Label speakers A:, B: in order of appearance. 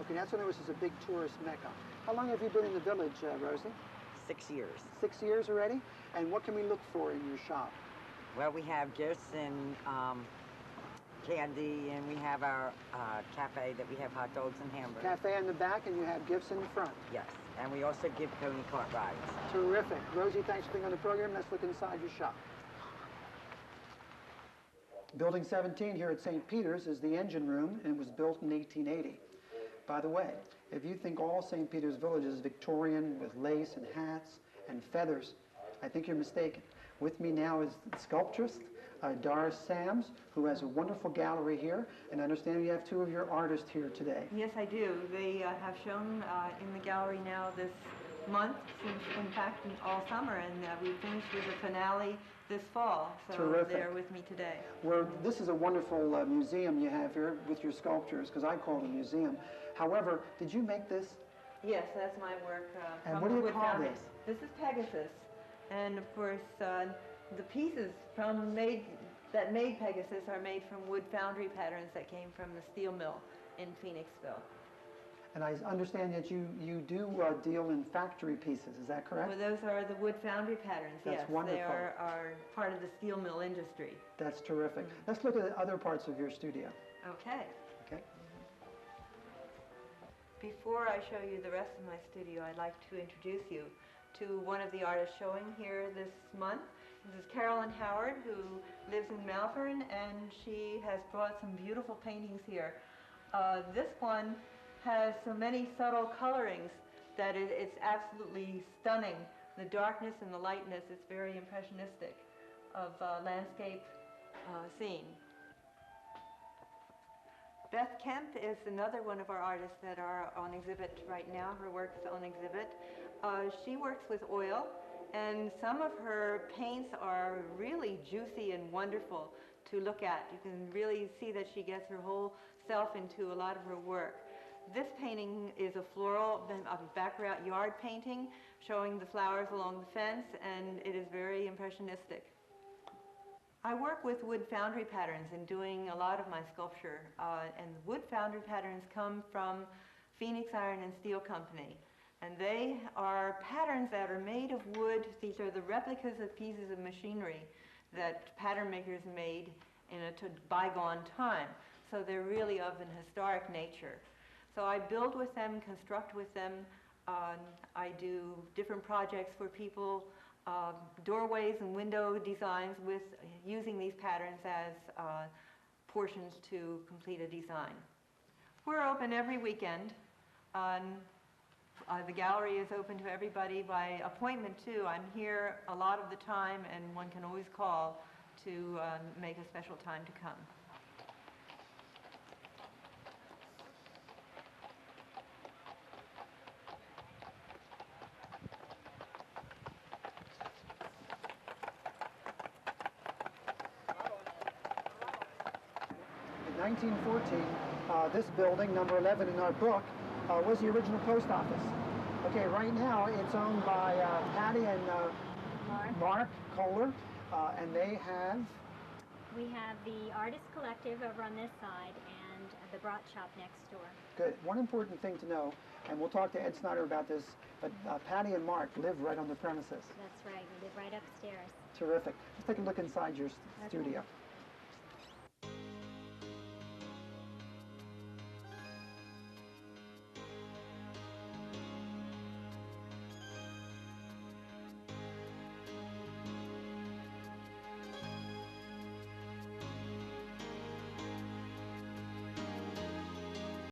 A: Okay, that's when it was a big tourist mecca. How long have you been in the village, Rosie?
B: 6 years.
A: 6 years already? And what can we look for in your shop?
B: Well, we have gifts and candy, and we have our cafe that we have hot dogs and hamburgers.
A: Cafe in the back, and you have gifts in the front.
B: Yes, and we also give pony cart rides.
A: Terrific. Rosie, thanks for being on the program. Let's look inside your shop. Building 17 here at St. Peter's is the engine room, and it was built in 1880. By the way, if you think all St. Peter's Village is Victorian with lace and hats and feathers, I think you're mistaken. With me now is the sculptress, Doris Sams, who has a wonderful gallery here, and I understand you have two of your artists here today.
C: Yes, I do. They have shown in the gallery now this month, in fact, all summer, and we finished with a finale this fall, so
A: Terrific.
C: They're with me today.
A: This is a wonderful museum you have here with your sculptures, because I call it a museum. However, did you make this?
C: Yes, that's my work.
A: And
C: from
A: what do you
C: Wood
A: call
C: Foundry.
A: this?
C: This is Pegasus, and of course, the pieces that made Pegasus are made from wood foundry patterns that came from the steel mill in Phoenixville.
A: And I understand that you do deal in factory pieces, is that correct?
C: Well, those are the wood foundry patterns,
A: That's
C: yes.
A: wonderful.
C: They are part of the steel mill industry.
A: That's terrific. Let's look at the other parts of your studio.
C: Okay.
A: Okay.
C: Before I show you the rest of my studio, I'd like to introduce you to one of the artists showing here this month. This is Carolyn Howard, who lives in Malvern, and she has brought some beautiful paintings here. This one has so many subtle colorings that it's absolutely stunning. The darkness and the lightness, it's very impressionistic of landscape scene. Beth Kemp is another one of our artists that are on exhibit right now. Her work's on exhibit. She works with oil, and some of her paints are really juicy and wonderful to look at. You can really see that she gets her whole self into a lot of her work. This painting is a floral background yard painting showing the flowers along the fence, and it is very impressionistic. I work with wood foundry patterns in doing a lot of my sculpture, and wood foundry patterns come from Phoenix Iron and Steel Company. And they are patterns that are made of wood. These are the replicas of pieces of machinery that pattern makers made in a bygone time. So they're really of an historic nature. So I build with them, construct with them. I do different projects for people, doorways and window designs with using these patterns as portions to complete a design. We're open every weekend. The gallery is open to everybody by appointment too. I'm here a lot of the time, and one can always call to make a special time to come.
A: In 1914, this building, number 11 in our book, was the original post office. Okay, right now it's owned by Patty and Mark Kohler, and they have...
D: We have the Artist Collective over on this side and the Brat Shop next door.
A: Good. One important thing to know, and we'll talk to Ed Snyder about this, but Patty and Mark live right on the premises.
D: That's right. We live right upstairs.
A: Terrific. Let's take a look inside your studio.